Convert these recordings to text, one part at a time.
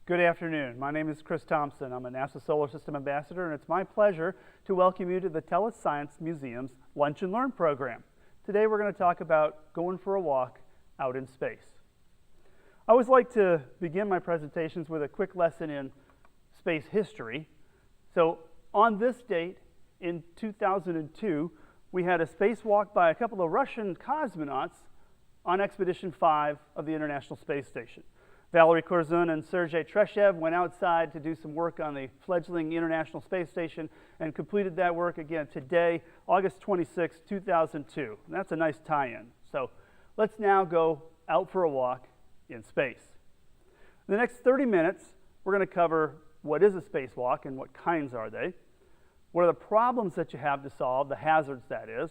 Good afternoon. My name is Chris Thompson. I'm a NASA Solar System Ambassador, and it's my pleasure to welcome you to the TELUS Science Museum's Lunch and Learn program. Today we're going to talk about going for a walk out in space. I always like to begin my presentations with a quick lesson in space history. So on this date in 2002, we had a spacewalk by a couple of Russian cosmonauts on Expedition 5 of the International Space Station. Valery Korzun and Sergei Treshev went outside to do some work on the fledgling International Space Station and completed that work again today, August 26, 2002. And that's a nice tie-in. So let's now go out for a walk in space. In the next 30 minutes, we're going to cover what is a spacewalk and what kinds are they, what are the problems that you have to solve, the hazards that is,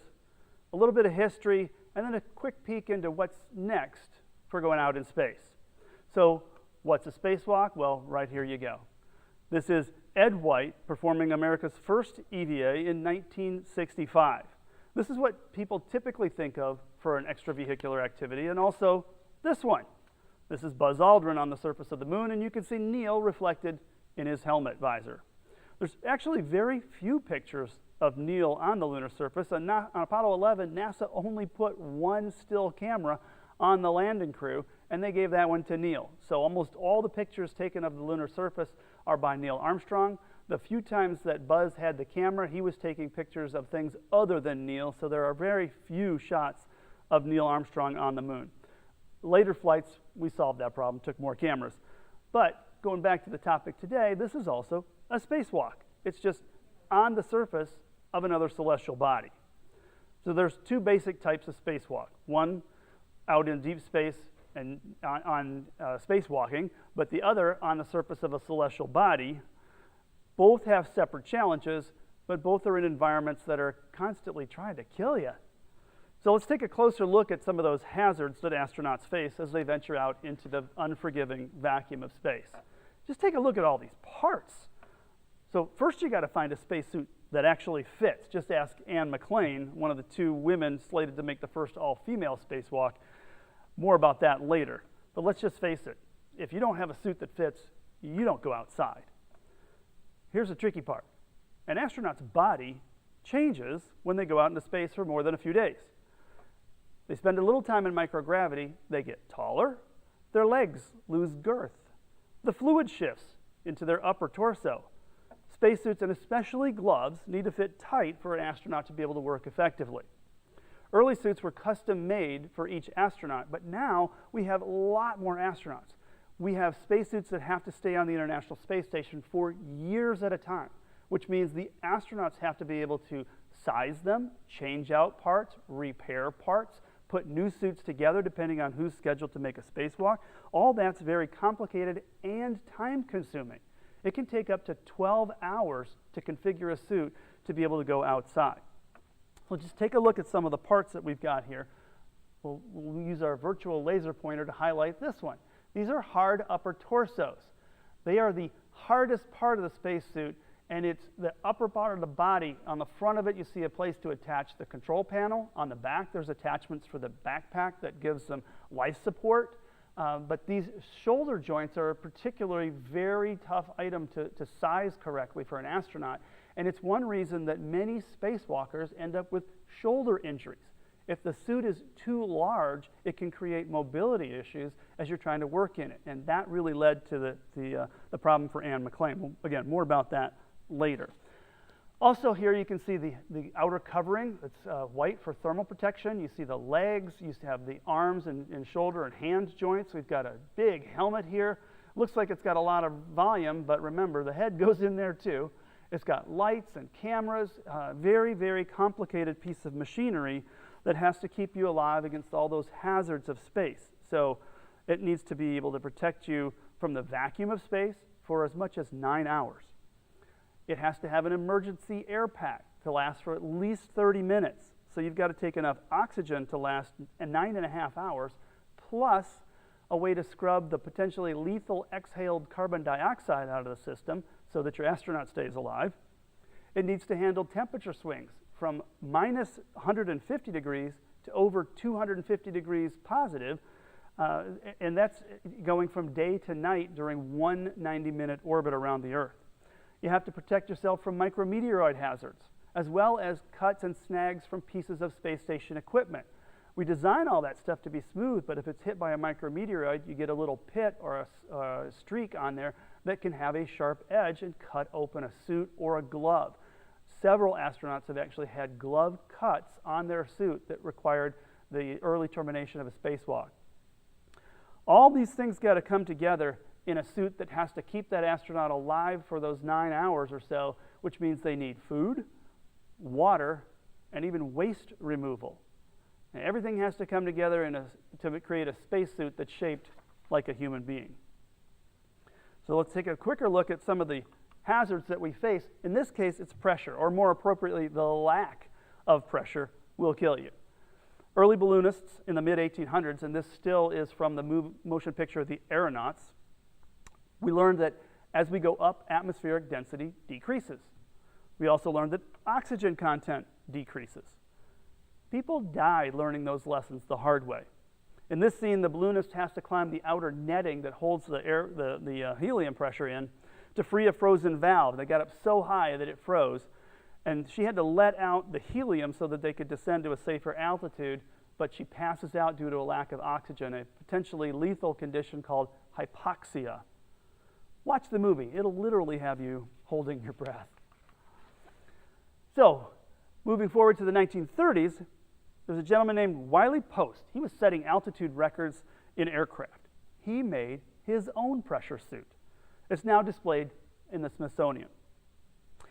a little bit of history, and then a quick peek into what's next for going out in space. So what's a spacewalk? Well, right here you go. This is Ed White performing America's first EVA in 1965. This is what people typically think of for an extravehicular activity, and also this one. This is Buzz Aldrin on the surface of the moon, and you can see Neil reflected in his helmet visor. There's actually very few pictures of Neil on the lunar surface. On Apollo 11, NASA only put one still camera on the landing crew, and they gave that one to Neil. So almost all the pictures taken of the lunar surface are by Neil Armstrong. The few times that Buzz had the camera, he was taking pictures of things other than Neil, so there are very few shots of Neil Armstrong on the moon. Later flights, we solved that problem, took more cameras. But going back to the topic today, this is also a spacewalk. It's just on the surface of another celestial body. So there's two basic types of spacewalk. One out in deep space and on spacewalking, but the other on the surface of a celestial body. Both have separate challenges, but both are in environments that are constantly trying to kill you. So let's take a closer look at some of those hazards that astronauts face as they venture out into the unforgiving vacuum of space. Just take a look at all these parts. So first you got to find a spacesuit that actually fits. Just ask Anne McClain, one of the two women slated to make the first all-female spacewalk. More about that later. But let's just face it. If you don't have a suit that fits, you don't go outside. Here's the tricky part. An astronaut's body changes when they go out into space for more than a few days. They spend a little time in microgravity, they get taller, their legs lose girth. The fluid shifts into their upper torso. Spacesuits, and especially gloves, need to fit tight for an astronaut to be able to work effectively. Early suits were custom made for each astronaut, but now we have a lot more astronauts. We have spacesuits that have to stay on the International Space Station for years at a time, which means the astronauts have to be able to size them, change out parts, repair parts, put new suits together depending on who's scheduled to make a spacewalk. All that's very complicated and time-consuming. It can take up to 12 hours to configure a suit to be able to go outside. So just take a look at some of the parts that we've got here. We'll use our virtual laser pointer to highlight this one. These are hard upper torsos. They are the hardest part of the spacesuit, and it's the upper part of the body. On the front of it, you see a place to attach the control panel. On the back, there's attachments for the backpack that gives them life support. But these shoulder joints are a particularly very tough item to size correctly for an astronaut. And it's one reason that many spacewalkers end up with shoulder injuries. If the suit is too large, it can create mobility issues as you're trying to work in it. And that really led to the problem for Anne McClain. Well, again, more about that later. Also here you can see the outer covering. It's white for thermal protection. You see the legs. You have the arms and shoulder and hand joints. We've got a big helmet here. Looks like it's got a lot of volume, but remember, the head goes in there too. It's got lights and cameras, very, very complicated piece of machinery that has to keep you alive against all those hazards of space. So it needs to be able to protect you from the vacuum of space for as much as 9 hours. It has to have an emergency air pack to last for at least 30 minutes. So you've got to take enough oxygen to last 9.5 hours, plus a way to scrub the potentially lethal exhaled carbon dioxide out of the system so that your astronaut stays alive. It needs to handle temperature swings from minus 150 degrees to over 250 degrees positive And that's going from day to night during one 90-minute orbit around the Earth. You have to protect yourself from micrometeoroid hazards, as well as cuts and snags from pieces of space station equipment. We design all that stuff to be smooth, but if it's hit by a micrometeoroid, you get a little pit or a streak on there that can have a sharp edge and cut open a suit or a glove. Several astronauts have actually had glove cuts on their suit that required the early termination of a spacewalk. All these things got to come together in a suit that has to keep that astronaut alive for those 9 hours or so, which means they need food, water, and even waste removal. And everything has to come together to create a spacesuit that's shaped like a human being. So let's take a quicker look at some of the hazards that we face. In this case, it's pressure, or more appropriately, the lack of pressure will kill you. Early balloonists in the mid-1800s, and this still is from the motion picture The Aeronauts, we learned that as we go up, atmospheric density decreases. We also learned that oxygen content decreases. People die learning those lessons the hard way. In this scene, the balloonist has to climb the outer netting that holds the helium pressure in to free a frozen valve. They got up so high that it froze, and she had to let out the helium so that they could descend to a safer altitude, but she passes out due to a lack of oxygen, a potentially lethal condition called hypoxia. Watch the movie. It'll literally have you holding your breath. So, moving forward to the 1930s, there's a gentleman named Wiley Post. He was setting altitude records in aircraft. He made his own pressure suit. It's now displayed in the Smithsonian.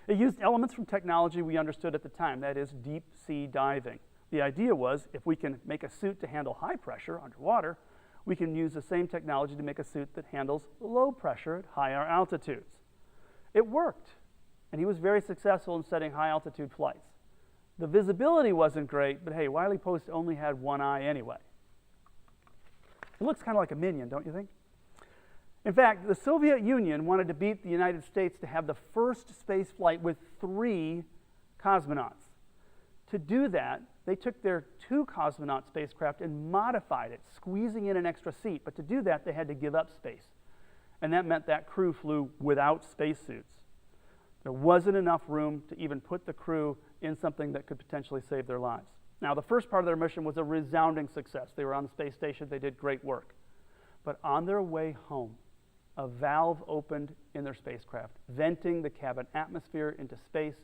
It used elements from technology we understood at the time, that is, deep sea diving. The idea was, if we can make a suit to handle high pressure underwater, we can use the same technology to make a suit that handles low pressure at higher altitudes. It worked, and he was very successful in setting high altitude flights. The visibility wasn't great, but hey, Wiley Post only had one eye anyway. It looks kind of like a minion, don't you think? In fact, the Soviet Union wanted to beat the United States to have the first space flight with 3 cosmonauts. To do that, they took their 2 cosmonaut spacecraft and modified it, squeezing in an extra seat. But to do that, they had to give up space. And that meant that crew flew without spacesuits. There wasn't enough room to even put the crew in something that could potentially save their lives. Now, the first part of their mission was a resounding success. They were on the space station. They did great work. But on their way home, a valve opened in their spacecraft, venting the cabin atmosphere into space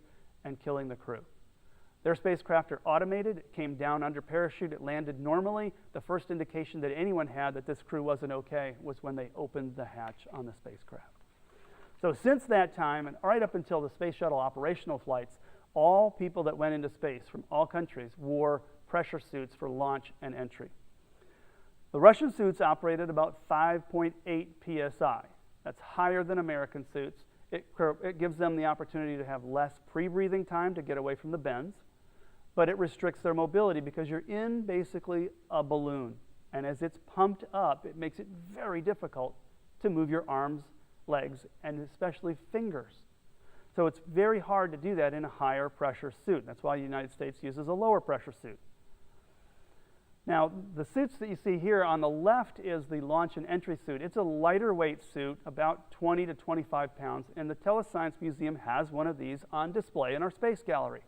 and killing the crew. Their spacecraft are automated. It came down under parachute. It landed normally. The first indication that anyone had that this crew wasn't okay was when they opened the hatch on the spacecraft. So since that time, and right up until the space shuttle operational flights, all people that went into space from all countries wore pressure suits for launch and entry. The Russian suits operated about 5.8 psi. That's higher than American suits. It gives them the opportunity to have less pre-breathing time to get away from the bends, but it restricts their mobility because you're in basically a balloon. And as it's pumped up, it makes it very difficult to move your arms, legs, and especially fingers. So it's very hard to do that in a higher pressure suit. That's why the United States uses a lower pressure suit. Now, the suits that you see here on the left is the launch and entry suit. It's a lighter weight suit, about 20 to 25 pounds, and the Telescience Museum has one of these on display in our space gallery.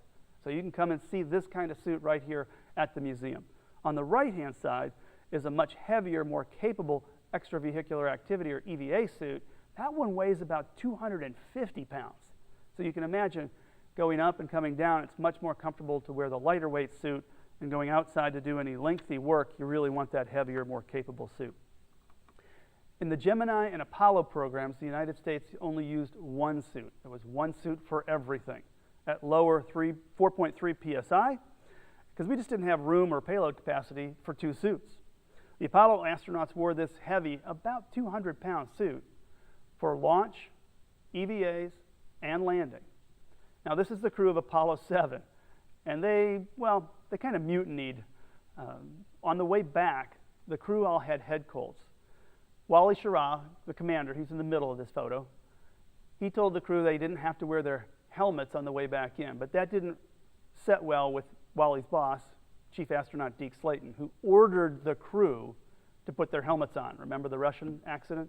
So you can come and see this kind of suit right here at the museum. On the right-hand side is a much heavier, more capable extravehicular activity, or EVA suit. That one weighs about 250 pounds. So you can imagine going up and coming down, it's much more comfortable to wear the lighter weight suit, and going outside to do any lengthy work, you really want that heavier, more capable suit. In the Gemini and Apollo programs, the United States only used one suit. There was one suit for everything at lower 4.3 psi, because we just didn't have room or payload capacity for 2 suits. The Apollo astronauts wore this heavy, about 200-pound suit for launch, EVAs, and landing. Now, this is the crew of Apollo 7, and they kind of mutinied. On the way back, the crew all had head colds. Wally Schirra, the commander, he's in the middle of this photo, he told the crew they didn't have to wear their helmets on the way back in, but that didn't set well with Wally's boss, Chief Astronaut Deke Slayton, who ordered the crew to put their helmets on. Remember the Russian accident?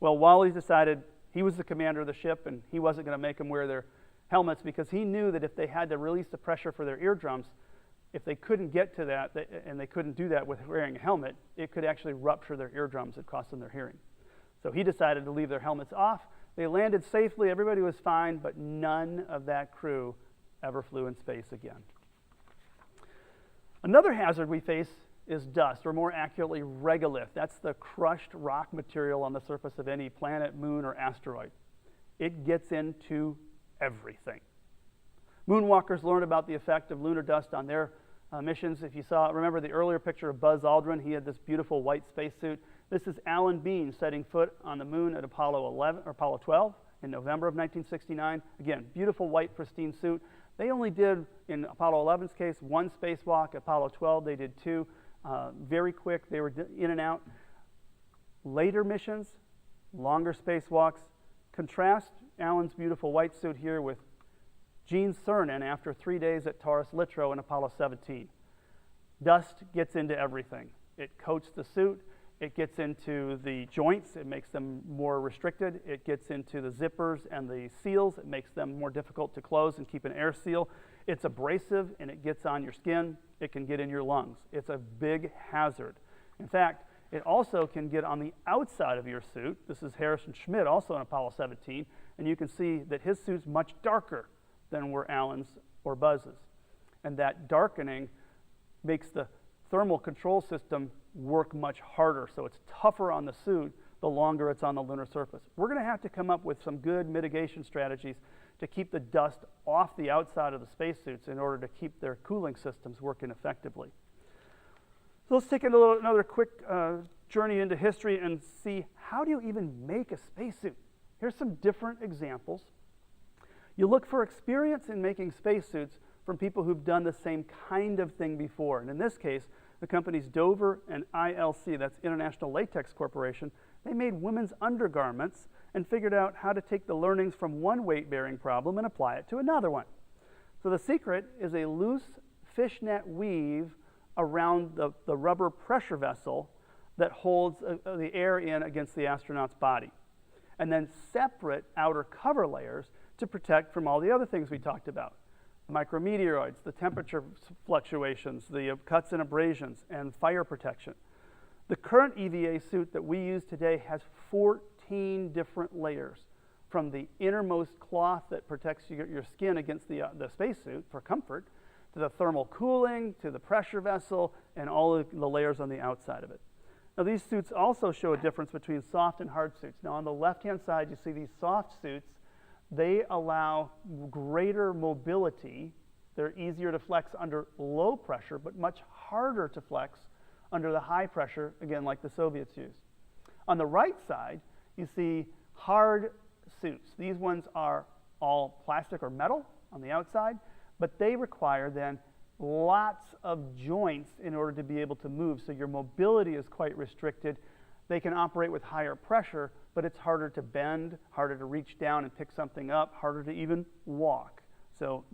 Well, Wally decided he was the commander of the ship and he wasn't going to make them wear their helmets because he knew that if they had to release the pressure for their eardrums, if they couldn't get to that, and they couldn't do that with wearing a helmet, it could actually rupture their eardrums and cost them their hearing. So he decided to leave their helmets off. They landed safely, everybody was fine, but none of that crew ever flew in space again. Another hazard we face is dust, or more accurately, regolith. That's the crushed rock material on the surface of any planet, moon, or asteroid. It gets into everything. Moonwalkers learned about the effect of lunar dust on their missions. If you remember the earlier picture of Buzz Aldrin, he had this beautiful white spacesuit. This is Alan Bean setting foot on the moon at Apollo 12 in November of 1969. Again, beautiful white pristine suit. They only did, in Apollo 11's case, one spacewalk. Apollo 12, they did two. Very quick, they were in and out. Later missions, longer spacewalks. Contrast Alan's beautiful white suit here with Gene Cernan after 3 days at Taurus Littrow in Apollo 17. Dust gets into everything. It coats the suit. It gets into the joints. It makes them more restricted. It gets into the zippers and the seals. It makes them more difficult to close and keep an air seal. It's abrasive and it gets on your skin. It can get in your lungs. It's a big hazard. In fact, it also can get on the outside of your suit. This is Harrison Schmitt, also in Apollo 17, and you can see that his suit's much darker than were Alan's or Buzz's. And that darkening makes the thermal control system work much harder, so it's tougher on the suit the longer it's on the lunar surface. We're going to have to come up with some good mitigation strategies to keep the dust off the outside of the spacesuits in order to keep their cooling systems working effectively. So let's take another quick journey into history and see, how do you even make a spacesuit? Here's some different examples. You look for experience in making spacesuits from people who've done the same kind of thing before. And in this case, the companies Dover and ILC, that's International Latex Corporation, they made women's undergarments and figured out how to take the learnings from one weight-bearing problem and apply it to another one. So the secret is a loose fishnet weave around the rubber pressure vessel that holds the air in against the astronaut's body, and then separate outer cover layers to protect from all the other things we talked about. Micrometeoroids, the temperature fluctuations, the cuts and abrasions, and fire protection. The current EVA suit that we use today has 14 different layers, from the innermost cloth that protects your skin against the spacesuit for comfort, to the thermal cooling, to the pressure vessel, and all of the layers on the outside of it. Now, these suits also show a difference between soft and hard suits. Now, on the left-hand side, you see these soft suits. They allow greater mobility. They're easier to flex under low pressure, but much harder to flex under the high pressure, again, like the Soviets used. On the right side, you see hard suits. These ones are all plastic or metal on the outside, but they require then lots of joints in order to be able to move, so your mobility is quite restricted. They can operate with higher pressure, but it's harder to bend, harder to reach down and pick something up, harder to even walk. So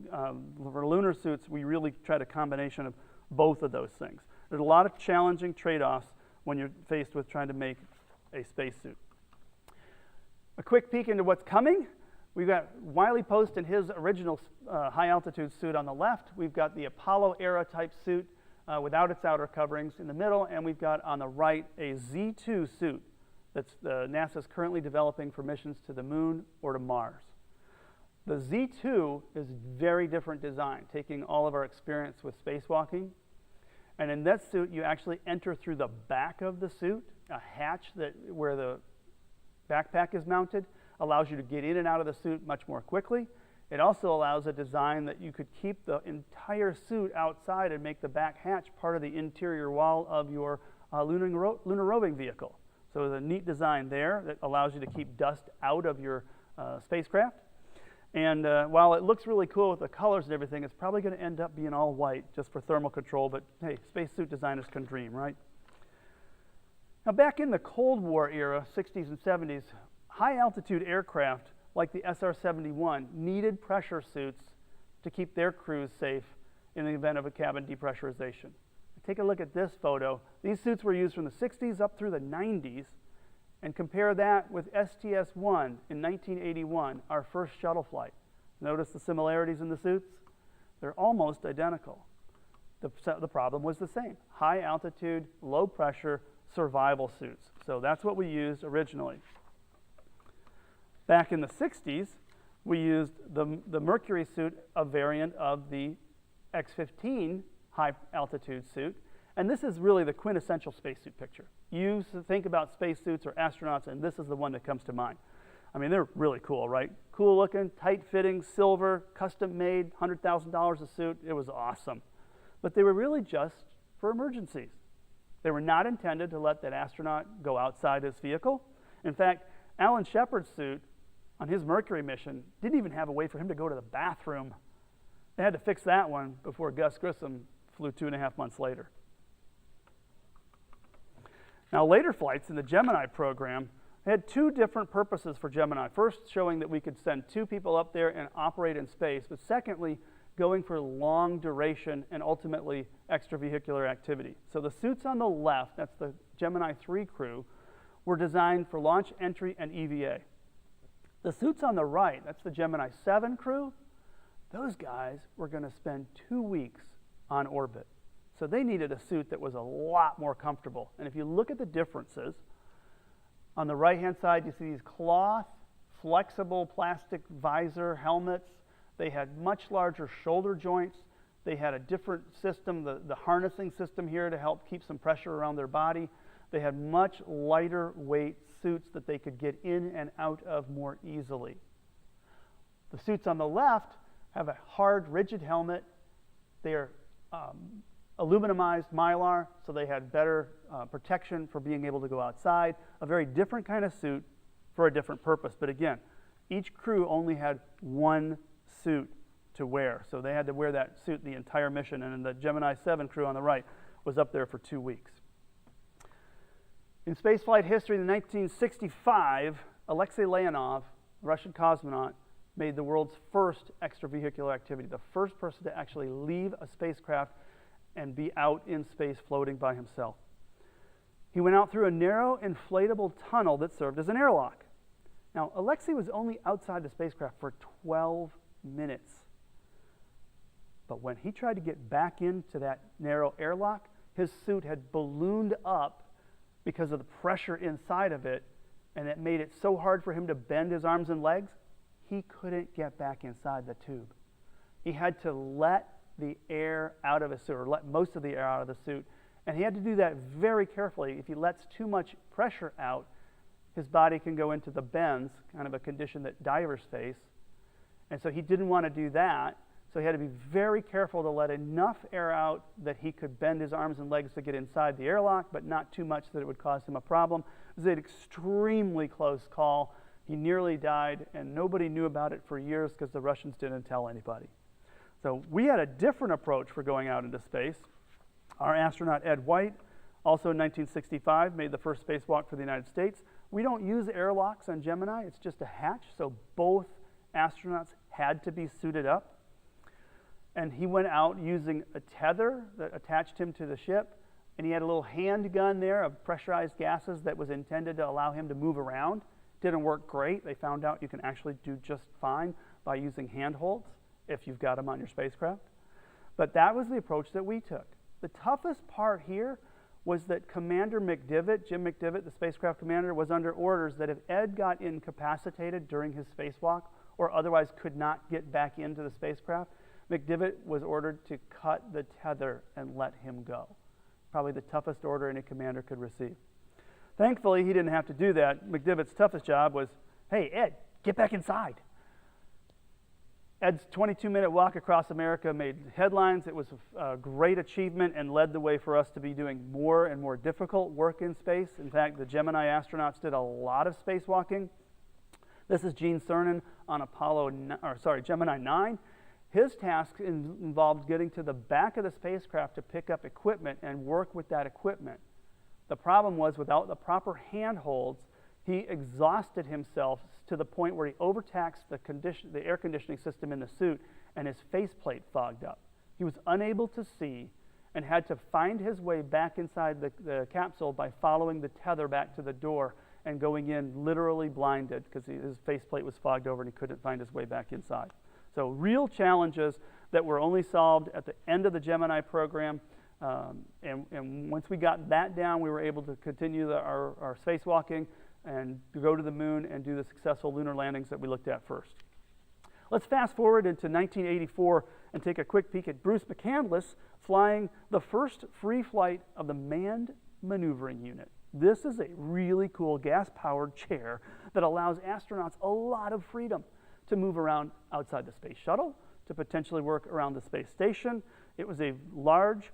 for lunar suits, we really tried a combination of both of those things. There's a lot of challenging trade-offs when you're faced with trying to make a spacesuit. A quick peek into what's coming. We've got Wiley Post in his original high-altitude suit on the left. We've got the Apollo-era type suit without its outer coverings in the middle, and we've got on the right a Z2 suit that's NASA's currently developing for missions to the moon or to Mars. The Z2 is very different design, taking all of our experience with spacewalking. And in that suit, you actually enter through the back of the suit. A hatch where the backpack is mounted allows you to get in and out of the suit much more quickly. It also allows a design that you could keep the entire suit outside and make the back hatch part of the interior wall of your lunar roving vehicle. So there's a neat design there that allows you to keep dust out of your spacecraft. And while it looks really cool with the colors and everything, it's probably going to end up being all white just for thermal control, but hey, spacesuit designers can dream, right? Now, back in the Cold War era, 60s and 70s, high-altitude aircraft like the SR-71 needed pressure suits to keep their crews safe in the event of a cabin depressurization. take a look at this photo. These suits were used from the 60s up through the 90s, and compare that with STS-1 in 1981, our first shuttle flight. Notice the similarities in the suits? They're almost identical. The problem was the same: high altitude, low pressure, survival suits. So that's what we used originally. Back in the 60s, we used the Mercury suit, a variant of the X-15 high altitude suit. And this is really the quintessential spacesuit picture. You think about spacesuits or astronauts, and this is the one that comes to mind. I mean, they're really cool, right? Cool looking, tight fitting, silver, custom made, $100,000 a suit. It was awesome. But they were really just for emergencies. They were not intended to let that astronaut go outside his vehicle. In fact, Alan Shepard's suit on his Mercury mission didn't even have a way for him to go to the bathroom. They had to fix that one before Gus Grissom flew 2.5 months later. Now, later flights in the Gemini program had two different purposes for Gemini. First, showing that we could send 2 people up there and operate in space, but secondly, going for long duration and ultimately extravehicular activity. So the suits on the left, that's the Gemini 3 crew, were designed for launch, entry, and EVA. The suits on the right, that's the Gemini 7 crew, those guys were going to spend 2 weeks on orbit. So they needed a suit that was a lot more comfortable. And if you look at the differences, on the right-hand side, you see these cloth, flexible plastic visor helmets. They had much larger shoulder joints. They had a different system, the harnessing system here to help keep some pressure around their body. They had much lighter weight suits that they could get in and out of more easily. The suits on the left have a hard, rigid helmet. They are aluminumized mylar, so they had better protection for being able to go outside. A very different kind of suit for a different purpose. But again, each crew only had one suit to wear, so they had to wear that suit the entire mission. And the Gemini 7 crew on the right was up there for 2 weeks. In spaceflight history, in 1965, Alexei Leonov, Russian cosmonaut, made the world's first extravehicular activity, the first person to actually leave a spacecraft and be out in space floating by himself. He went out through a narrow inflatable tunnel that served as an airlock. Now, Alexei was only outside the spacecraft for 12 minutes. But when he tried to get back into that narrow airlock, his suit had ballooned up because of the pressure inside of it, and it made it so hard for him to bend his arms and legs, he couldn't get back inside the tube. He had to let the air out of his suit, or let most of the air out of the suit, and he had to do that very carefully. If he lets too much pressure out, his body can go into the bends, kind of a condition that divers face, and so he didn't want to do that. So he had to be very careful to let enough air out that he could bend his arms and legs to get inside the airlock, but not too much that it would cause him a problem. It was an extremely close call. He nearly died, and nobody knew about it for years because the Russians didn't tell anybody. So we had a different approach for going out into space. Our astronaut Ed White, also in 1965, made the first spacewalk for the United States. We don't use airlocks on Gemini. It's just a hatch, so both astronauts had to be suited up. And he went out using a tether that attached him to the ship, and he had a little handgun there of pressurized gases that was intended to allow him to move around. Didn't work great. They found out you can actually do just fine by using handholds if you've got them on your spacecraft. But that was the approach that we took. The toughest part here was that Commander McDivitt, Jim McDivitt, the spacecraft commander, was under orders that if Ed got incapacitated during his spacewalk or otherwise could not get back into the spacecraft, McDivitt was ordered to cut the tether and let him go. Probably the toughest order any commander could receive. Thankfully, he didn't have to do that. McDivitt's toughest job was, hey, Ed, get back inside. Ed's 22-minute walk across America made headlines. It was a great achievement and led the way for us to be doing more and more difficult work in space. In fact, the Gemini astronauts did a lot of spacewalking. This is Gene Cernan on Gemini 9. His task involved getting to the back of the spacecraft to pick up equipment and work with that equipment. The problem was, without the proper handholds, he exhausted himself to the point where he overtaxed the air conditioning system in the suit, and his faceplate fogged up. He was unable to see, and had to find his way back inside the capsule by following the tether back to the door and going in literally blinded because his faceplate was fogged over and he couldn't find his way back inside. So real challenges that were only solved at the end of the Gemini program. And once we got that down, we were able to continue our spacewalking and to go to the moon and do the successful lunar landings that we looked at first. Let's fast forward into 1984 and take a quick peek at Bruce McCandless flying the first free flight of the Manned Maneuvering Unit. This is a really cool gas-powered chair that allows astronauts a lot of freedom to move around outside the space shuttle, to potentially work around the space station. It was a large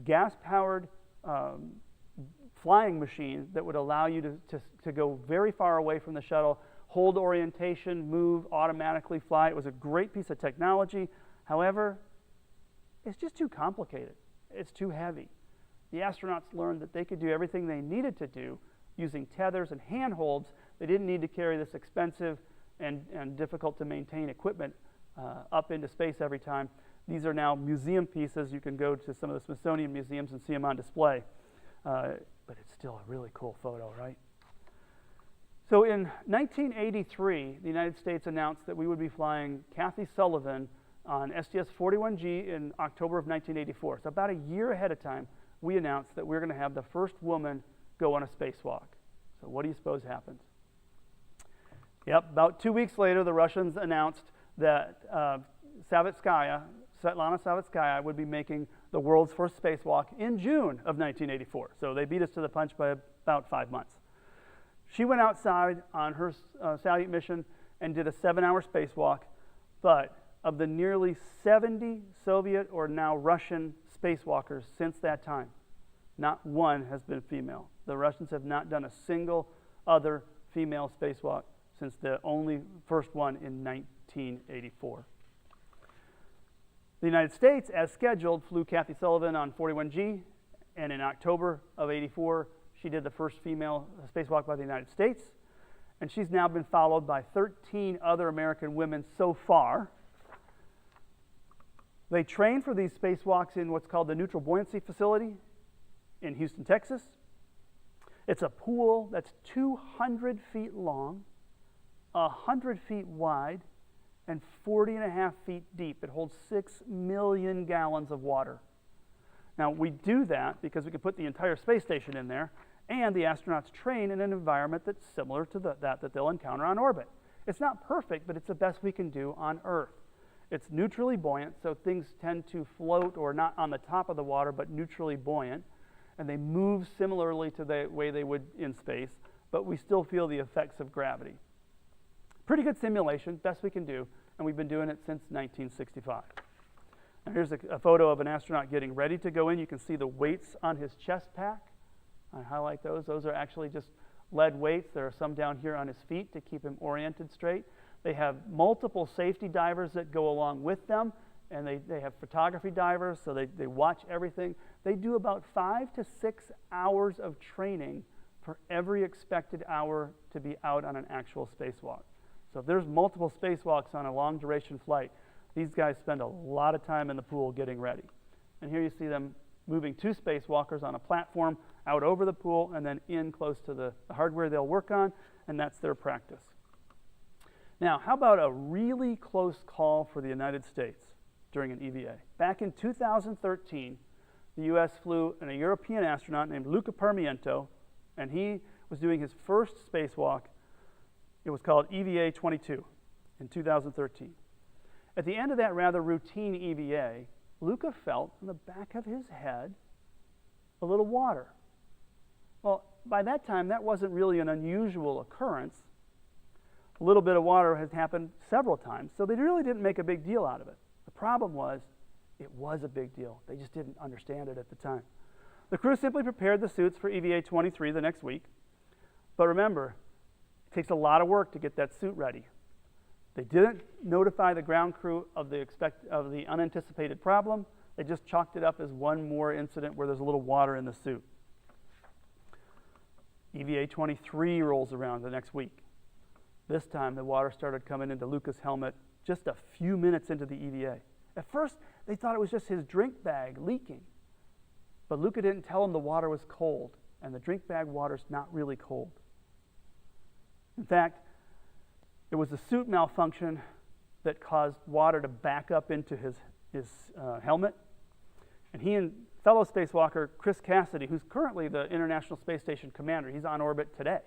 gas-powered flying machine that would allow you to go very far away from the shuttle, hold orientation, move, automatically fly. It was a great piece of technology. However, it's just too complicated. It's too heavy. The astronauts learned that they could do everything they needed to do using tethers and handholds. They didn't need to carry this expensive and difficult to maintain equipment up into space every time. These are now museum pieces. You can go to some of the Smithsonian museums and see them on display. But it's still a really cool photo, right? So in 1983, the United States announced that we would be flying Kathy Sullivan on STS-41G in October of 1984. So about a year ahead of time, we announced that we're going to have the first woman go on a spacewalk. So what do you suppose happened? Yep, about 2 weeks later, the Russians announced that Svetlana Savitskaya would be making the world's first spacewalk in June of 1984. So they beat us to the punch by about 5 months. She went outside on her Salyut mission and did a 7-hour spacewalk, but of the nearly 70 Soviet or now Russian spacewalkers since that time, not one has been female. The Russians have not done a single other female spacewalk since the only first one in 1984. The United States, as scheduled, flew Kathy Sullivan on 41G, and in October of '84, she did the first female spacewalk by the United States, and she's now been followed by 13 other American women so far. They train for these spacewalks in what's called the Neutral Buoyancy Facility in Houston, Texas. It's a pool that's 200 feet long, 100 feet wide, and 40.5 feet deep. It holds 6 million gallons of water. Now, we do that because we can put the entire space station in there, and the astronauts train in an environment that's similar to that they'll encounter on orbit. It's not perfect, but it's the best we can do on Earth. It's neutrally buoyant, so things tend to float, or not on the top of the water, but neutrally buoyant, and they move similarly to the way they would in space, but we still feel the effects of gravity. Pretty good simulation, best we can do, and we've been doing it since 1965. Now here's a photo of an astronaut getting ready to go in. You can see the weights on his chest pack. I highlight those. Those are actually just lead weights. There are some down here on his feet to keep him oriented straight. They have multiple safety divers that go along with them, and they have photography divers, so they watch everything. They do about 5 to 6 hours of training for every expected hour to be out on an actual spacewalk. So if there's multiple spacewalks on a long duration flight, these guys spend a lot of time in the pool getting ready. And here you see them moving 2 spacewalkers on a platform out over the pool and then in close to the hardware they'll work on, and that's their practice. Now, how about a really close call for the United States during an EVA? Back in 2013, the U.S. flew a European astronaut named Luca Parmiento, and he was doing his first spacewalk. It was called EVA 22 in 2013. At the end of that rather routine EVA, Luca felt on the back of his head a little water. Well, by that time, that wasn't really an unusual occurrence. A little bit of water has happened several times, so they really didn't make a big deal out of it. The problem was, it was a big deal. They just didn't understand it at the time. The crew simply prepared the suits for EVA 23 the next week. But remember, it takes a lot of work to get that suit ready. They didn't notify the ground crew of the unanticipated problem. They just chalked it up as one more incident where there's a little water in the suit. EVA 23 rolls around the next week. This time, the water started coming into Luca's helmet just a few minutes into the EVA. At first, they thought it was just his drink bag leaking. But Luca didn't tell him the water was cold, and the drink bag water's not really cold. In fact, it was a suit malfunction that caused water to back up into his helmet. And he and fellow spacewalker Chris Cassidy, who's currently the International Space Station commander, he's on orbit today.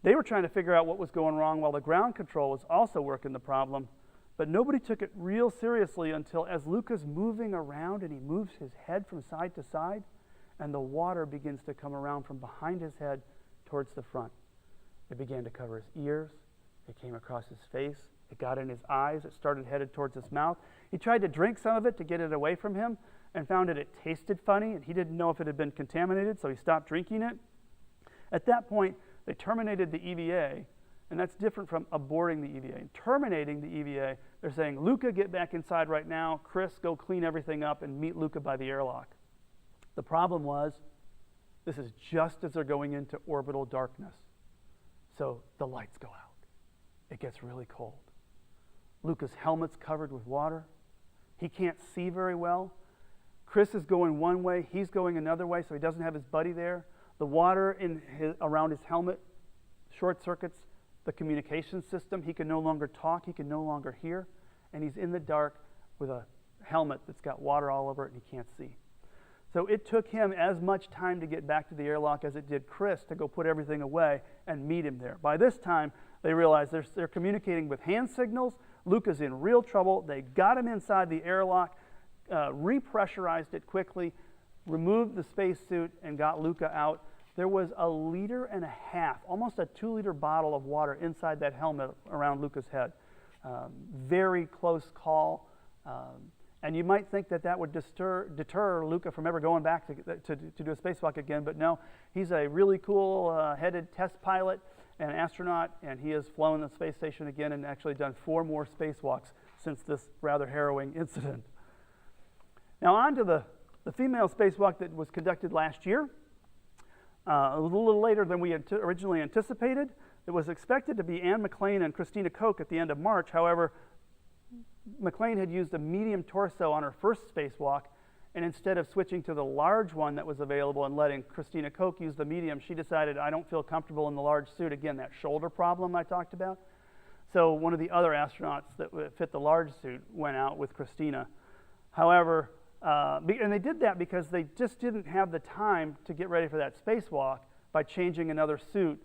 They were trying to figure out what was going wrong while the ground control was also working the problem, but nobody took it real seriously until as Luca's moving around and he moves his head from side to side, and the water begins to come around from behind his head towards the front. It began to cover his ears, it came across his face, it got in his eyes, it started headed towards his mouth. He tried to drink some of it to get it away from him and found that it tasted funny, and he didn't know if it had been contaminated, so he stopped drinking it. At that point, they terminated the EVA, and that's different from aborting the EVA. In terminating the EVA, they're saying, Luca, get back inside right now. Chris, go clean everything up and meet Luca by the airlock. The problem was, this is just as they're going into orbital darkness. So the lights go out. It gets really cold. Luca's helmet's covered with water. He can't see very well. Chris is going one way, he's going another way, so he doesn't have his buddy there. The water around his helmet short circuits the communication system. He can no longer talk, he can no longer hear, and he's in the dark with a helmet that's got water all over it and he can't see. So it took him as much time to get back to the airlock as it did Chris to go put everything away and meet him there. By this time, they realized they're communicating with hand signals. Luca's in real trouble. They got him inside the airlock, repressurized it quickly, removed the spacesuit, and got Luca out. There was 1.5 liters, almost a 2-liter bottle of water inside that helmet around Luca's head. Very close call. And you might think that would deter Luca from ever going back to do a spacewalk again, but no, he's a really cool headed test pilot and astronaut, and he has flown the space station again and actually done 4 more spacewalks since this rather harrowing incident. Now on to the female spacewalk that was conducted last year. A little later than we had originally anticipated. It was expected to be Anne McClain and Christina Koch at the end of March. However, McClain had used a medium torso on her first spacewalk, and instead of switching to the large one that was available and letting Christina Koch use the medium, she decided, I don't feel comfortable in the large suit. Again, that shoulder problem I talked about. So one of the other astronauts that fit the large suit went out with Christina. However, and they did that because they just didn't have the time to get ready for that spacewalk by changing another suit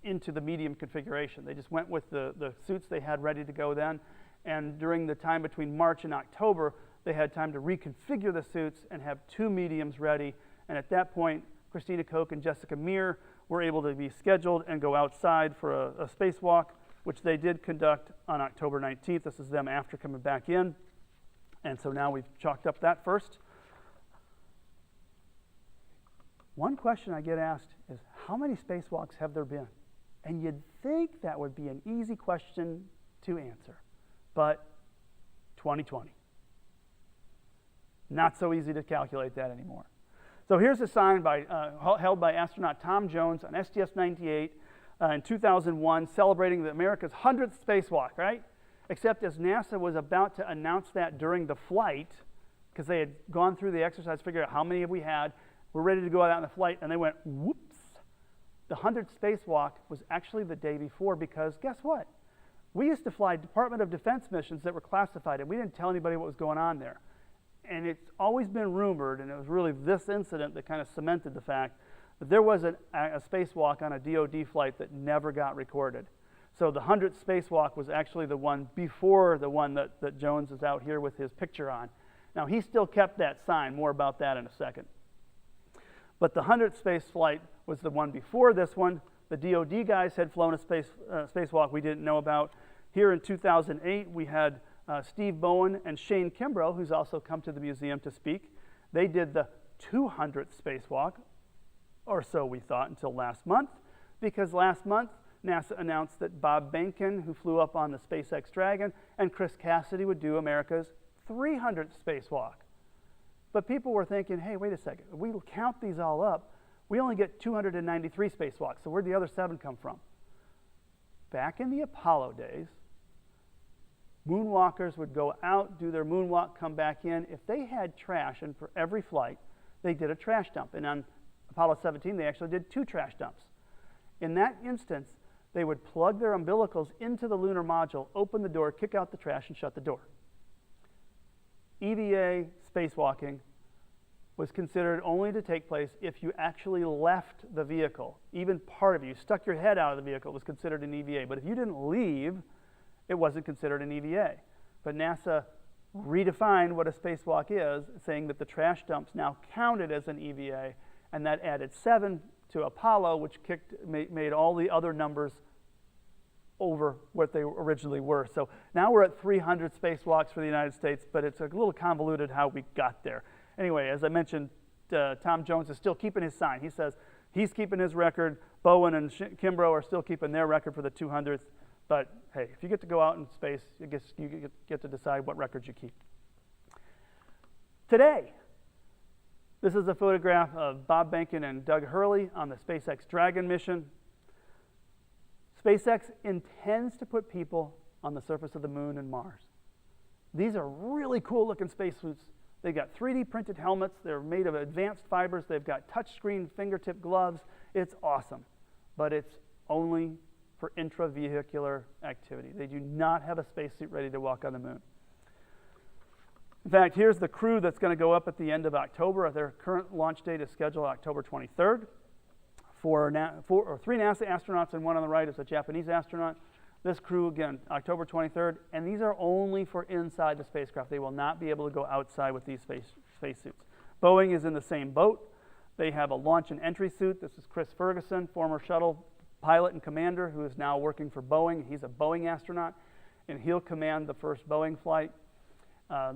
into the medium configuration. They just went with the suits they had ready to go then. And during the time between March and October, they had time to reconfigure the suits and have 2 mediums ready. And at that point, Christina Koch and Jessica Meir were able to be scheduled and go outside for a spacewalk, which they did conduct on October 19th. This is them after coming back in. And so now we've chalked up that first. One question I get asked is, how many spacewalks have there been? And you'd think that would be an easy question to answer. But 2020. Not so easy to calculate that anymore. So here's a sign held by astronaut Tom Jones on STS-98 in 2001, celebrating America's 100th spacewalk, right? Except as NASA was about to announce that during the flight, because they had gone through the exercise, figured out how many have we had, we're ready to go out on the flight, and they went, whoops. The 100th spacewalk was actually the day before, because guess what? We used to fly Department of Defense missions that were classified, and we didn't tell anybody what was going on there. And it's always been rumored, and it was really this incident that kind of cemented the fact that there was a spacewalk on a DoD flight that never got recorded. So the 100th spacewalk was actually the one before the one that Jones is out here with his picture on. Now, he still kept that sign. More about that in a second. But the 100th space flight was the one before this one. The DoD guys had flown a spacewalk we didn't know about. Here in 2008, we had Steve Bowen and Shane Kimbrough, who's also come to the museum to speak. They did the 200th spacewalk, or so we thought, until last month, because last month, NASA announced that Bob Behnken, who flew up on the SpaceX Dragon, and Chris Cassidy would do America's 300th spacewalk. But people were thinking, hey, wait a second. If we count these all up, we only get 293 spacewalks. So where'd the other 7 come from? Back in the Apollo days, moonwalkers would go out, do their moonwalk, come back in. If they had trash, and for every flight, they did a trash dump. And on Apollo 17, they actually did 2 trash dumps. In that instance, they would plug their umbilicals into the lunar module, open the door, kick out the trash, and shut the door. EVA spacewalking was considered only to take place if you actually left the vehicle. Even part of you stuck your head out of the vehicle was considered an EVA. But if you didn't leave, it wasn't considered an EVA. But NASA redefined what a spacewalk is, saying that the trash dumps now counted as an EVA, and that added 7 to Apollo, which made all the other numbers over what they originally were. So now we're at 300 spacewalks for the United States, but it's a little convoluted how we got there. Anyway, as I mentioned, Tom Jones is still keeping his sign. He says he's keeping his record. Bowen and Kimbrough are still keeping their record for the 200th. But hey, if you get to go out in space, I guess you get to decide what records you keep. Today, this is a photograph of Bob Behnken and Doug Hurley on the SpaceX Dragon mission. SpaceX intends to put people on the surface of the moon and Mars. These are really cool looking spacesuits. They've got 3D printed helmets. They're made of advanced fibers. They've got touchscreen fingertip gloves. It's awesome, but it's only for intravehicular activity. They do not have a spacesuit ready to walk on the moon. In fact, here's the crew that's going to go up at the end of October. Their current launch date is scheduled October 23rd. 3 NASA astronauts, and one on the right is a Japanese astronaut. This crew, again, October 23rd, and these are only for inside the spacecraft. They will not be able to go outside with these spacesuits. Boeing is in the same boat. They have a launch and entry suit. This is Chris Ferguson, former shuttle pilot and commander, who is now working for Boeing. He's a Boeing astronaut, and he'll command the first Boeing flight.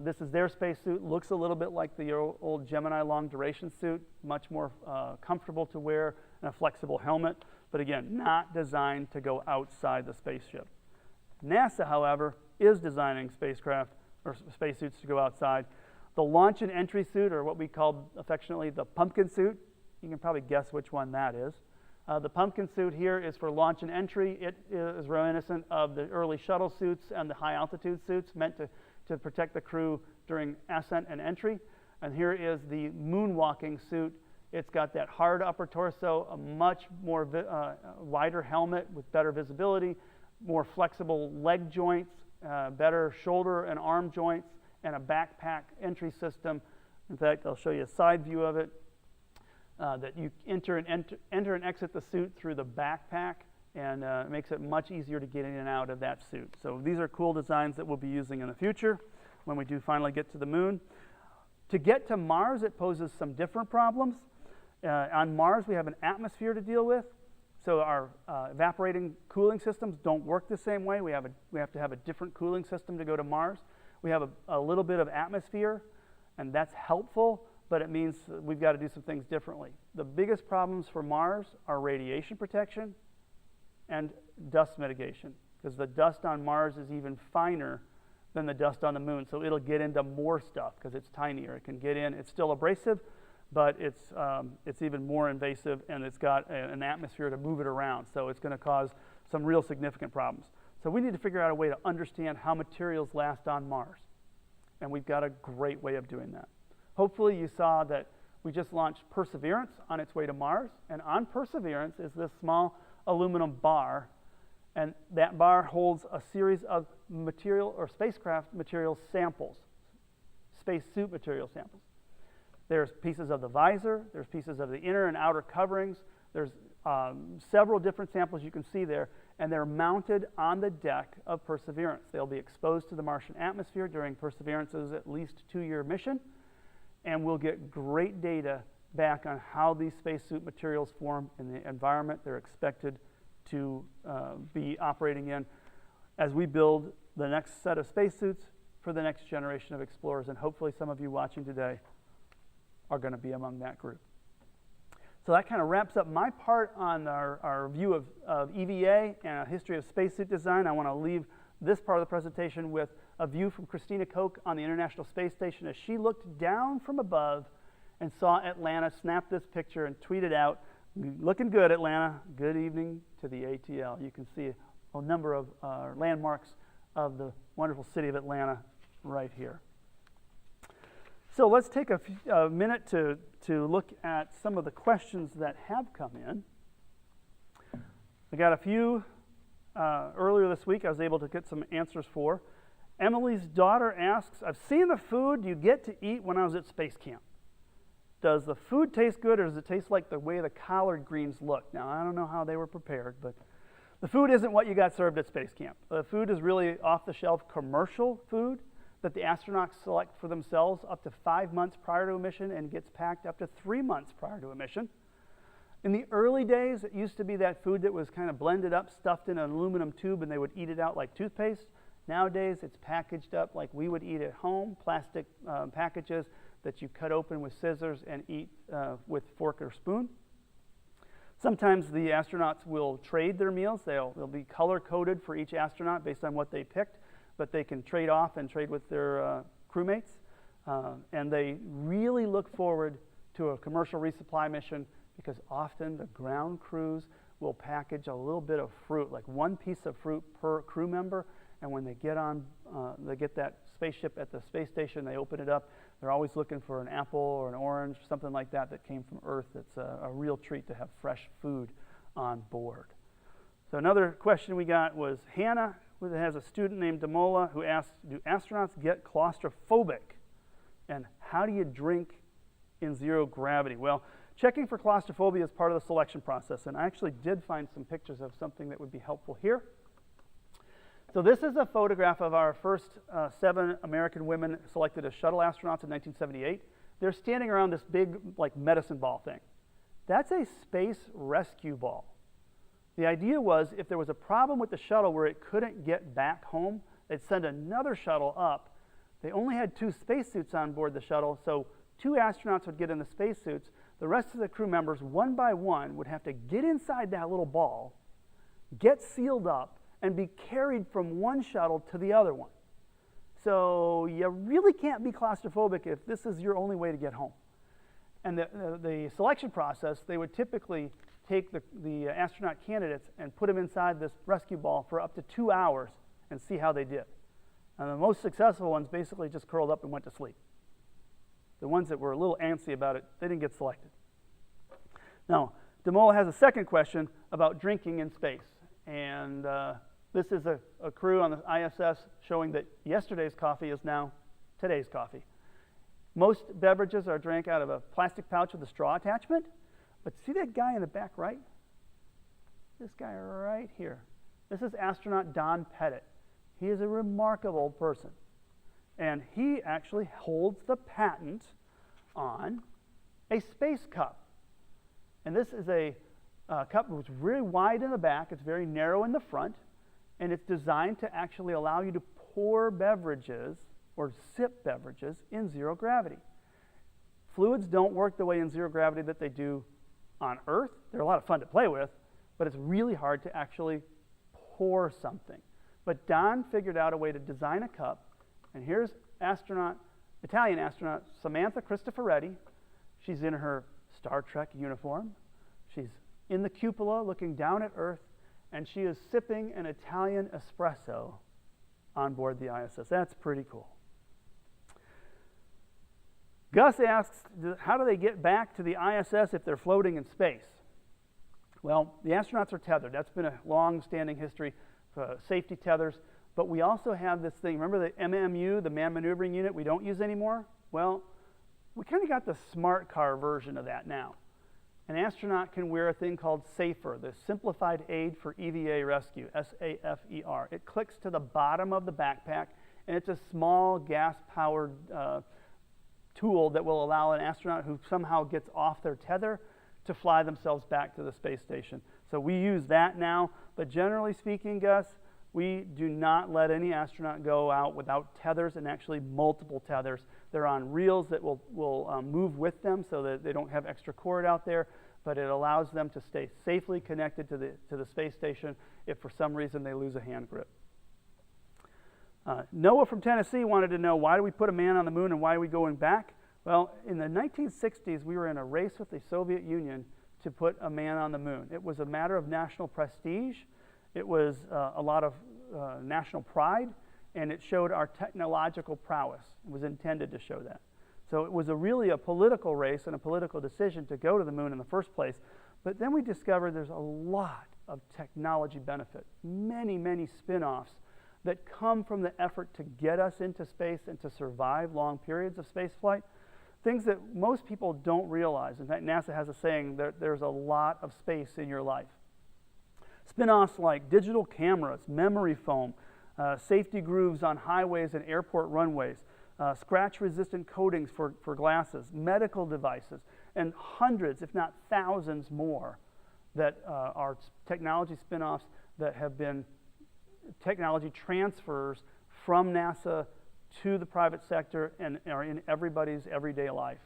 This is their spacesuit. Looks a little bit like the old Gemini long duration suit, much more comfortable to wear, and a flexible helmet, but again, not designed to go outside the spaceship. NASA, however, is designing spacecraft or spacesuits to go outside. The launch and entry suit, or what we call affectionately the pumpkin suit, you can probably guess which one that is. The pumpkin suit here is for launch and entry. It is reminiscent of the early shuttle suits and the high altitude suits meant to protect the crew during ascent and entry. And here is the moonwalking suit. It's got that hard upper torso, a much more wider helmet with better visibility, more flexible leg joints, better shoulder and arm joints, and a backpack entry system. In fact, I'll show you a side view of it, that you enter and exit the suit through the backpack, and it makes it much easier to get in and out of that suit. So these are cool designs that we'll be using in the future when we do finally get to the moon. To get to Mars, it poses some different problems. On Mars, we have an atmosphere to deal with, so our evaporating cooling systems don't work the same way. We have to have a different cooling system to go to Mars. We have a little bit of atmosphere, and that's helpful, but it means we've got to do some things differently. The biggest problems for Mars are radiation protection and dust mitigation, because the dust on Mars is even finer than the dust on the moon, so it'll get into more stuff because it's tinier. It can get in. It's still abrasive, but it's even more invasive, and it's got an atmosphere to move it around, so it's going to cause some real significant problems. So we need to figure out a way to understand how materials last on Mars, and we've got a great way of doing that. Hopefully you saw that we just launched Perseverance on its way to Mars, and on Perseverance is this small aluminum bar, and that bar holds a series of material or spacecraft material samples, spacesuit material samples. There's pieces of the visor, there's pieces of the inner and outer coverings, there's several different samples you can see there, and they're mounted on the deck of Perseverance. They'll be exposed to the Martian atmosphere during Perseverance's at least 2-year mission, and we'll get great data back on how these spacesuit materials form in the environment they're expected to be operating in as we build the next set of spacesuits for the next generation of explorers, and hopefully some of you watching today are going to be among that group. So that kind of wraps up my part on our view of EVA and a history of spacesuit design. I want to leave this part of the presentation with a view from Christina Koch on the International Space Station as she looked down from above and saw Atlanta, snapped this picture and tweeted out, "Looking good, Atlanta. Good evening to the ATL." You can see a number of landmarks of the wonderful city of Atlanta right here. So let's take a minute to look at some of the questions that have come in. I got a few earlier this week I was able to get some answers for. Emily's daughter asks, I've seen the food you get to eat when I was at space camp. Does the food taste good, or does it taste like the way the collard greens look? Now, I don't know how they were prepared, but the food isn't what you got served at space camp. The food is really off-the-shelf commercial food that the astronauts select for themselves up to 5 months prior to a mission and gets packed up to 3 months prior to a mission. In the early days, it used to be that food that was kind of blended up, stuffed in an aluminum tube, and they would eat it out like toothpaste. Nowadays, it's packaged up like we would eat at home, plastic packages that you cut open with scissors and eat with fork or spoon. Sometimes the astronauts will trade their meals. They'll be color-coded for each astronaut based on what they picked, but they can trade off and trade with their crewmates. And they really look forward to a commercial resupply mission because often the ground crews will package a little bit of fruit, like one piece of fruit per crew member. And when they get on, they get that spaceship at the space station, they open it up. They're always looking for an apple or an orange, something like that that came from Earth. It's a real treat to have fresh food on board. So another question we got was Hannah, who has a student named Damola, who asked, do astronauts get claustrophobic? And how do you drink in zero gravity? Well, checking for claustrophobia is part of the selection process, and I actually did find some pictures of something that would be helpful here. So this is a photograph of our first 7 American women selected as shuttle astronauts in 1978. They're standing around this big, like, medicine ball thing. That's a space rescue ball. The idea was if there was a problem with the shuttle where it couldn't get back home, they'd send another shuttle up. They only had 2 spacesuits on board the shuttle, so 2 astronauts would get in the spacesuits. The rest of the crew members, one by one, would have to get inside that little ball, get sealed up, and be carried from one shuttle to the other one. So you really can't be claustrophobic if this is your only way to get home. And the selection process, they would typically take the astronaut candidates and put them inside this rescue ball for up to 2 hours and see how they did. And the most successful ones basically just curled up and went to sleep. The ones that were a little antsy about it, they didn't get selected. Now, Damola has a second question about drinking in space. And this is a crew on the ISS showing that yesterday's coffee is now today's coffee. Most beverages are drank out of a plastic pouch with a straw attachment. But see that guy in the back right? This guy right here. This is astronaut Don Pettit. He is a remarkable person. And he actually holds the patent on a space cup. And this is a cup which is really wide in the back. It's very narrow in the front. And it's designed to actually allow you to pour beverages or sip beverages in zero gravity. Fluids don't work the way in zero gravity that they do on Earth. They're a lot of fun to play with, but it's really hard to actually pour something. But Don figured out a way to design a cup, and here's Italian astronaut Samantha Cristoforetti. She's in her Star Trek uniform. She's in the cupola looking down at Earth, and she is sipping an Italian espresso on board the ISS. That's pretty cool. Gus asks, how do they get back to the ISS if they're floating in space? Well, the astronauts are tethered. That's been a long-standing history, safety tethers. But we also have this thing. Remember the MMU, the Man Maneuvering Unit, we don't use anymore? Well, we kind of got the smart car version of that now. An astronaut can wear a thing called SAFER, the Simplified Aid for EVA Rescue, SAFER. It clicks to the bottom of the backpack, and it's a small gas-powered tool that will allow an astronaut who somehow gets off their tether to fly themselves back to the space station. So we use that now, but generally speaking, Gus, we do not let any astronaut go out without tethers, and actually multiple tethers. They're on reels that will move with them so that they don't have extra cord out there, but it allows them to stay safely connected to the space station if for some reason they lose a hand grip. Noah from Tennessee wanted to know, why do we put a man on the moon and why are we going back? Well, in the 1960s, we were in a race with the Soviet Union to put a man on the moon. It was a matter of national prestige. It was a lot of national pride, and it showed our technological prowess. It was intended to show that. So it was really a political race and a political decision to go to the moon in the first place. But then we discovered there's a lot of technology benefit, many, many spin-offs that come from the effort to get us into space and to survive long periods of space flight. Things that most people don't realize. In fact, NASA has a saying that there's a lot of space in your life. Spin-offs like digital cameras, memory foam, safety grooves on highways and airport runways, scratch-resistant coatings for glasses, medical devices, and hundreds, if not thousands more that are technology spin-offs that have been technology transfers from NASA to the private sector and are in everybody's everyday life.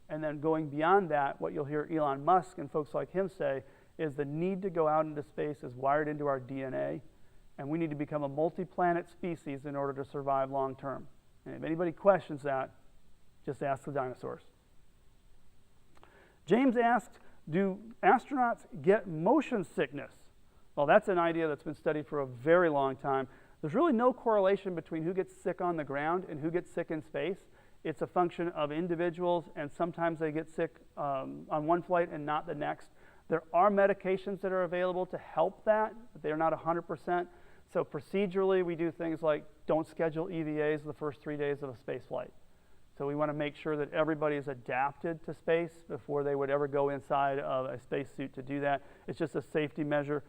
And then going beyond that, what you'll hear Elon Musk and folks like him say is the need to go out into space is wired into our DNA, and we need to become a multi-planet species in order to survive long term. And if anybody questions that, just ask the dinosaurs. James asked, do astronauts get motion sickness? Well, that's an idea that's been studied for a very long time. There's really no correlation between who gets sick on the ground and who gets sick in space. It's a function of individuals, and sometimes they get sick on one flight and not the next. There are medications that are available to help that, but they're not 100%. So procedurally, we do things like don't schedule EVAs the first 3 days of a space flight. So we want to make sure that everybody is adapted to space before they would ever go inside of a spacesuit to do that. It's just a safety measure.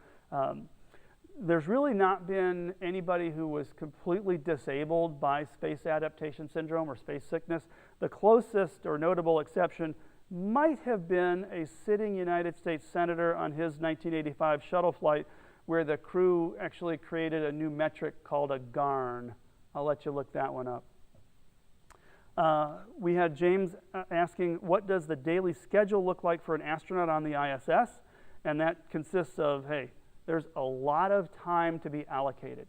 There's really not been anybody who was completely disabled by space adaptation syndrome or space sickness. The closest or notable exception might have been a sitting United States senator on his 1985 shuttle flight, where the crew actually created a new metric called a GARN. I'll let you look that one up. We had James asking, what does the daily schedule look like for an astronaut on the ISS? And that consists of, hey, there's a lot of time to be allocated.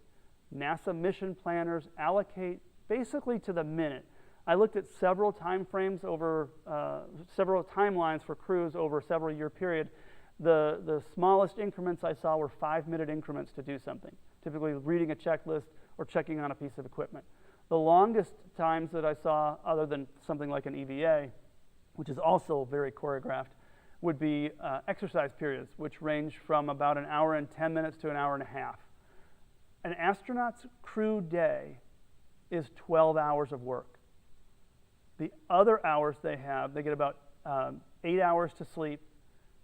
NASA mission planners allocate basically to the minute. I looked at several time frames over, several timelines for crews over a several year period. The smallest increments I saw were 5-minute increments to do something, typically reading a checklist or checking on a piece of equipment. The longest times that I saw, other than something like an EVA, which is also very choreographed, would be exercise periods, which range from about 1 hour and 10 minutes to 1.5 hours. An astronaut's crew day is 12 hours of work. The other hours they get about 8 hours to sleep.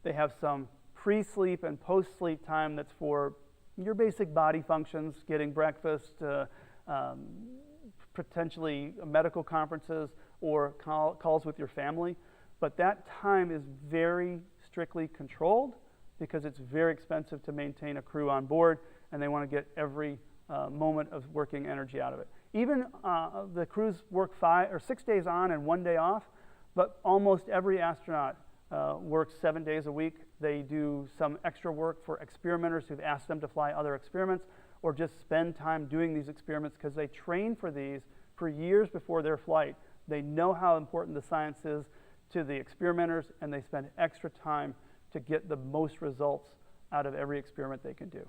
They have some pre-sleep and post-sleep time that's for your basic body functions, getting breakfast, potentially medical conferences or calls with your family. But that time is very strictly controlled because it's very expensive to maintain a crew on board, and they want to get every moment of working energy out of it. Even the crews work 5 or 6 days on and 1 day off, but almost every astronaut works 7 days a week. They do some extra work for experimenters who've asked them to fly other experiments, or just spend time doing these experiments because they train for these for years before their flight. They know how important the science is to the experimenters, and they spend extra time to get the most results out of every experiment they can do.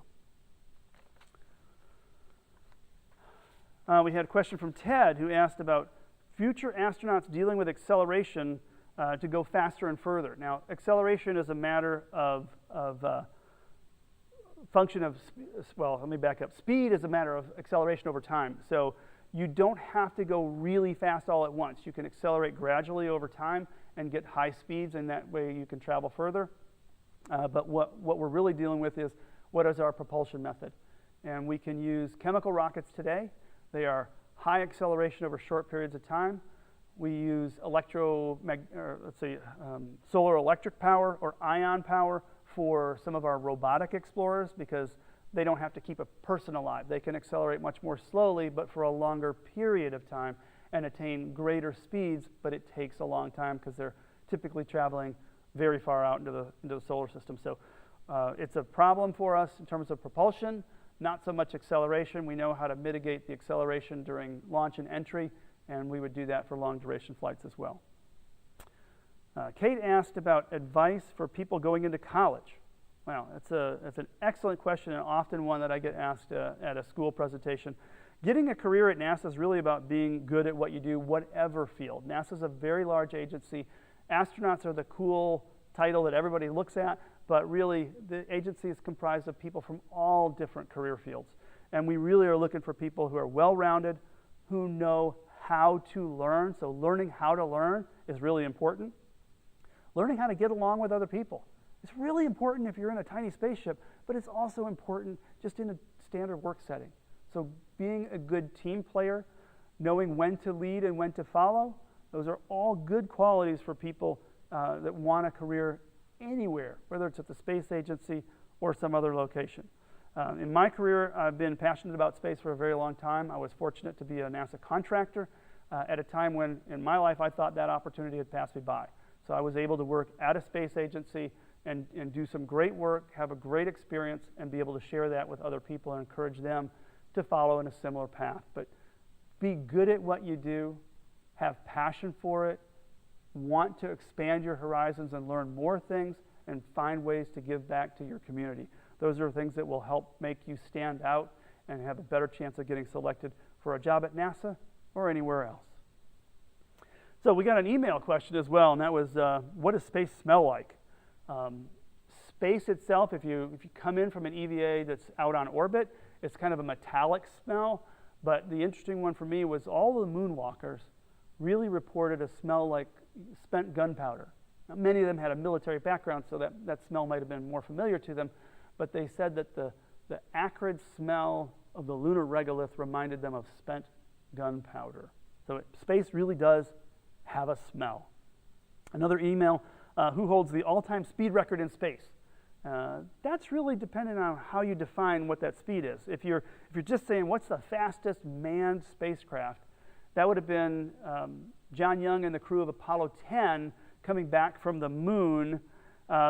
We had a question from Ted, who asked about future astronauts dealing with acceleration to go faster and further. Now, acceleration is a matter of function of, well, let me back up. Speed is a matter of acceleration over time. So you don't have to go really fast all at once. You can accelerate gradually over time and get high speeds, and that way you can travel further. But what we're really dealing with is, what is our propulsion method? And we can use chemical rockets today. They are high acceleration over short periods of time. We use solar electric power or ion power for some of our robotic explorers because they don't have to keep a person alive. They can accelerate much more slowly, but for a longer period of time, and attain greater speeds, but it takes a long time because they're typically traveling very far out into the solar system. So it's a problem for us in terms of propulsion, not so much acceleration. We know how to mitigate the acceleration during launch and entry, and we would do that for long duration flights as well. Kate asked about advice for people going into college. Wow, that's an excellent question, and often one that I get asked at a school presentation. Getting a career at NASA is really about being good at what you do, whatever field. NASA is a very large agency. Astronauts are the cool title that everybody looks at, but really the agency is comprised of people from all different career fields. And we really are looking for people who are well-rounded, who know how to learn. So learning how to learn is really important. Learning how to get along with other people. It's really important if you're in a tiny spaceship, but it's also important just in a standard work setting. So being a good team player, knowing when to lead and when to follow, those are all good qualities for people that want a career anywhere, whether it's at the space agency or some other location. In my career, I've been passionate about space for a very long time. I was fortunate to be a NASA contractor at a time when, in my life, I thought that opportunity had passed me by. So I was able to work at a space agency and do some great work, have a great experience, and be able to share that with other people and encourage them to follow in a similar path. But be good at what you do, have passion for it, want to expand your horizons and learn more things, and find ways to give back to your community. Those are things that will help make you stand out and have a better chance of getting selected for a job at NASA or anywhere else. So we got an email question as well, and that was, what does space smell like? Space itself, if you come in from an EVA that's out on orbit, it's kind of a metallic smell, but the interesting one for me was all the moonwalkers really reported a smell like spent gunpowder. Now, many of them had a military background, so that smell might have been more familiar to them, but they said that the acrid smell of the lunar regolith reminded them of spent gunpowder. So space really does have a smell. Another email, who holds the all-time speed record in space? That's really dependent on how you define what that speed is. If you're just saying what's the fastest manned spacecraft, that would have been John Young and the crew of Apollo 10 coming back from the moon.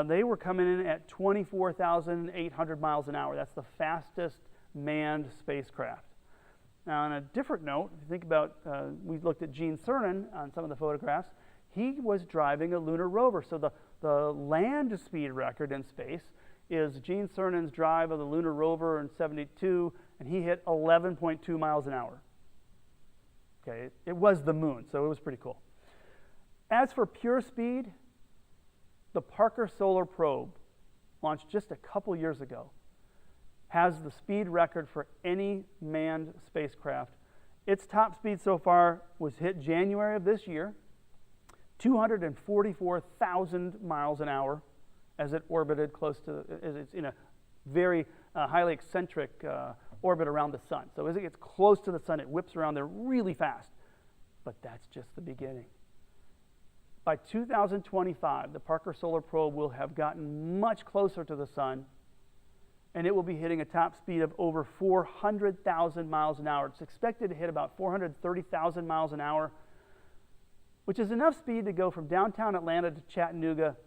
They were coming in at 24,800 miles an hour. That's the fastest manned spacecraft. Now, on a different note, if you think about, we looked at Gene Cernan on some of the photographs. He was driving a lunar rover. So the land speed record in space is Gene Cernan's drive of the lunar rover in '72, and he hit 11.2 miles an hour. Okay, it was the moon, so it was pretty cool. As for pure speed, the Parker Solar Probe, launched just a couple years ago, has the speed record for any manned spacecraft. Its top speed so far was hit January of this year, 244,000 miles an hour as it orbited close to, as it's in a very highly eccentric orbit around the sun. So as it gets close to the sun, it whips around there really fast. But that's just the beginning. By 2025, the Parker Solar Probe will have gotten much closer to the sun, and it will be hitting a top speed of over 400,000 miles an hour. It's expected to hit about 430,000 miles an hour, which is enough speed to go from downtown Atlanta to Chattanooga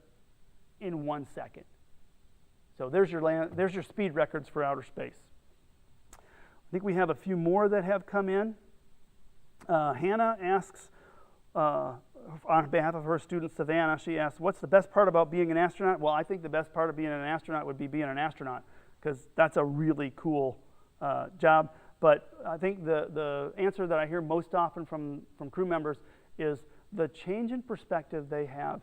in 1 second. So there's your speed records for outer space. I think we have a few more that have come in. Hannah asks, on behalf of her student Savannah, she asks, what's the best part about being an astronaut? Well, I think the best part of being an astronaut would be being an astronaut, because that's a really cool job. But I think the answer that I hear most often from crew members is the change in perspective they have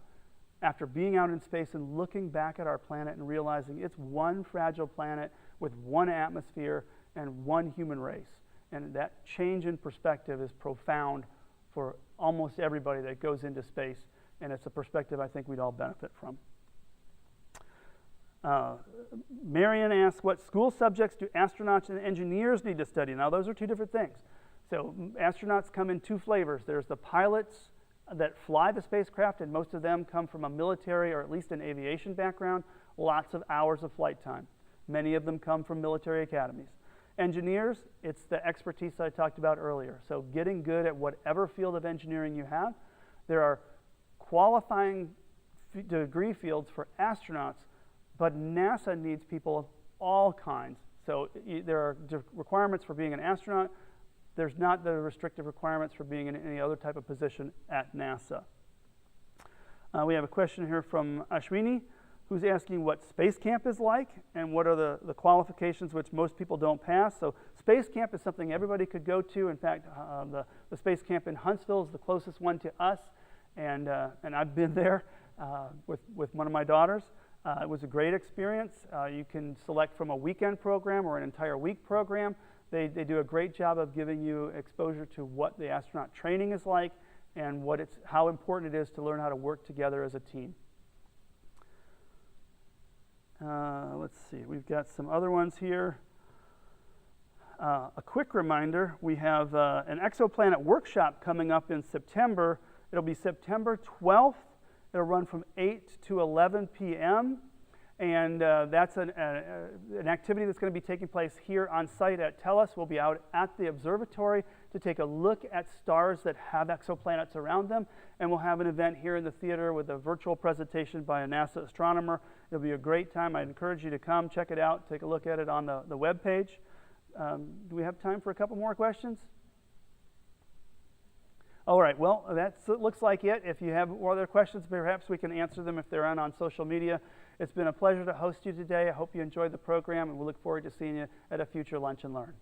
after being out in space and looking back at our planet and realizing it's one fragile planet with one atmosphere and one human race. And that change in perspective is profound for almost everybody that goes into space, and it's a perspective I think we'd all benefit from. Marion asks, what school subjects do astronauts and engineers need to study? Now, those are two different things. So astronauts come in two flavors. There's the pilots that fly the spacecraft, and most of them come from a military or at least an aviation background, lots of hours of flight time. Many of them come from military academies. Engineers, it's the expertise that I talked about earlier. So getting good at whatever field of engineering you have. There are qualifying degree fields for astronauts, but NASA needs people of all kinds. So there are requirements for being an astronaut. There's not the restrictive requirements for being in any other type of position at NASA. We have a question here from Ashwini, who's asking what space camp is like and what are the qualifications which most people don't pass. So space camp is something everybody could go to. In fact, the space camp in Huntsville is the closest one to us, and I've been there with one of my daughters. It was a great experience. You can select from a weekend program or an entire week program. They do a great job of giving you exposure to what the astronaut training is like and how important it is to learn how to work together as a team. Let's see, we've got some other ones here. A quick reminder, we have an exoplanet workshop coming up in September. It'll be September 12th. It'll run from 8 to 11 p.m. And that's an activity that's going to be taking place here on site at TELUS. We'll be out at the observatory to take a look at stars that have exoplanets around them. And we'll have an event here in the theater with a virtual presentation by a NASA astronomer. It'll be a great time. I'd encourage you to come, check it out, take a look at it on the web page. Do we have time for a couple more questions? All right, well, that looks like it. If you have other questions, perhaps we can answer them if they're on social media. It's been a pleasure to host you today. I hope you enjoyed the program, and we look forward to seeing you at a future Lunch and Learn.